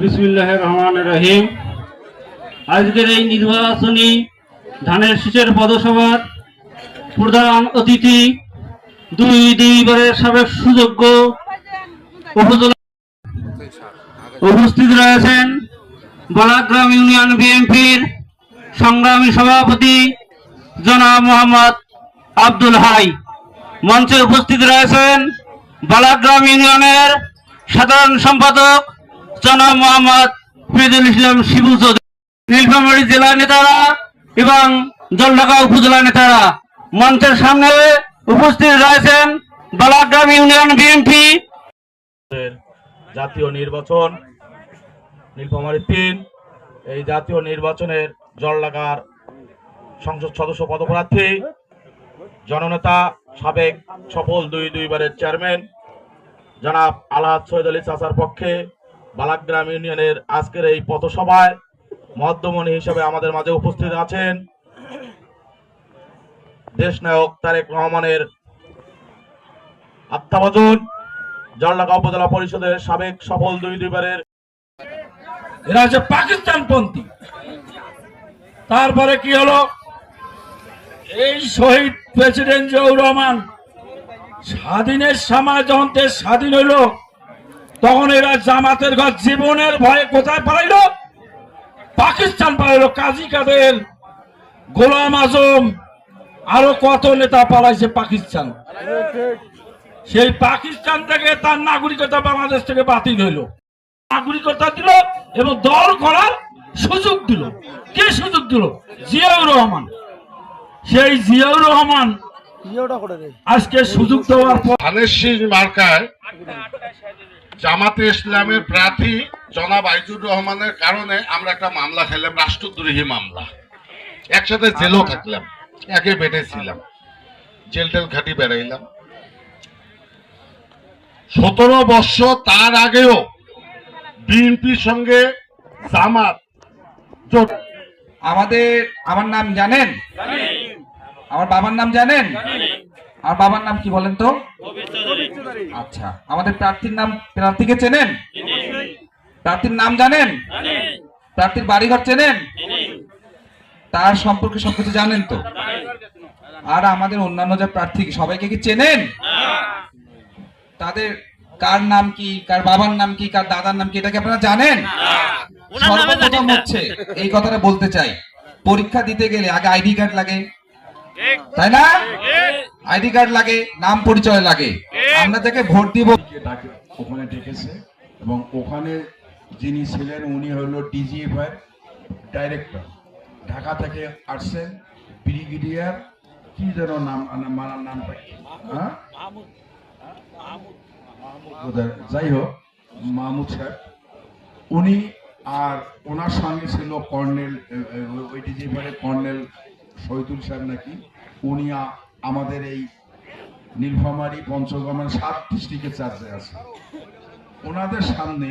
বিসমিল্লাহির রহমানির রহিম। আজকের এই নির্বাচনী ধানের শীষের পদসভার প্রধান অতিথি দুইবারের সাবেক সুযোগ্য উপজেলা উপস্থিত রয়েছেন বালাগ্রাম ইউনিয়ন বিএনপির সংগ্রামী সভাপতি জনাব মোহাম্মদ আব্দুল হাই। মঞ্চে উপস্থিত রয়েছেন বালাগ্রাম ইউনিয়নের সাধারণ সম্পাদক জনাব মোহাম্মদ ফিরুল ইসলাম শিবু চৌধুরী, নীলফামারী জেলা নেতারা এবং জলঢাকা উপজেলা নেতারা। মঞ্চের সামনে উপস্থিত রয়েছেন বালাগ্রাম ইউনিয়ন বিএনপি জাতীয় নির্বাচন নীলফামারী ৩ এই জাতীয় নির্বাচনের জলঢাকার সংসদ সদস্য পদপ্রার্থী জননেতা সাবেক সফল দুইবারের চেয়ারম্যান জনাব আলহাজ সৈয়দ আলী চাচার পক্ষে বালাগ্রাম ইউনিয়নের আজকের এই পথসভায় মধ্যমণি হিসেবে আমাদের মাঝে উপস্থিত আছেন দেশ নায়ক তারেক রহমানের আত্মভাজন, জলঢাকা উপজেলা পরিষদের সাবেক সফল দুইবারের। এরা হচ্ছে পাকিস্তানপন্থী। তারপরে কি হলো, এই শহীদ প্রেসিডেন্ট জিয়াউর রহমান স্বাধীনের সময় যখন দেশ স্বাধীন হইল তখন এরা জামাতের ঘর জীবনের ভয়ে কোথায় পালাইলো? পাকিস্তান পালাইলো। কাজী কাদের, গোলাম আজম, আরো কত নেতা পালাইছে পাকিস্তান। সেই পাকিস্তান থেকে তার নাগরিকতা বাংলাদেশ থেকে বাতিল হইল, নাগরিকতা দিল এবং দল করার সুযোগ দিল। কে সুযোগ দিল? জিয়াউর রহমান। সেই জিয়াউর রহমান আজকে সুযোগ দেওয়ার পর ধানের শীষ মার্কায় জামাতে ইসলামের প্রার্থী জনাব আইজুর রহমানের কারণে আমরা একটা মামলা খেলাম, রাষ্ট্রদ্রোহী মামলা। একসাথে জেলও থাকলাম, একে বেডে ছিলাম, জেল টেল ঘাটি বেড়াইলাম 17 বছর। তার আগেও বিএনপির সঙ্গে জামাত জোট। আমার নাম জানেন? আমার বাবার নাম জানেন? আমার বাবার নাম কি বলেন তো? আচ্ছা, আমাদের প্রার্থীকে চেনেন? প্রার্থীর নাম জানেন? প্রার্থীর বাড়িঘর চেনেন? তার সম্পর্কে সবকিছু জানেন তো? আর আমাদের অন্যান্য যে প্রার্থী সবাইকে কি চেনেন? তাদের কার নাম কি, কার বাবার নাম কি, কার দাদার নাম কি, এটা কি আপনারা জানেন? সর্বপ্রথম হচ্ছে এই কথাটা বলতে চাই, পরীক্ষা দিতে গেলে আগে আইডি কার্ড লাগে, তাই না? আইডি কার্ড লাগে, নাম পরিচয় লাগে। আমরা যাকে ভোট দিব ওখানে ডেকেছে এবং ওখানে যিনি ছিলেন উনি হলো ডিজিএফআই ডাইরেক্টর, ঢাকা থেকে আসছেন। ব্রিগেডিয়ার কি যেন নাম, নামটা কি, যাই হোক মাহমুদ সাহেব উনি, আর ওনার সঙ্গে ছিল কর্নেল, ওই ডিজিএফআই কর্নেল শহীদুল সাহেব নাকি, উনি আমাদের এই নীলফামারী পঞ্চগড়ের 7 ডিস্ট্রিক্টের চার্জে আছে। ওনাদের সামনে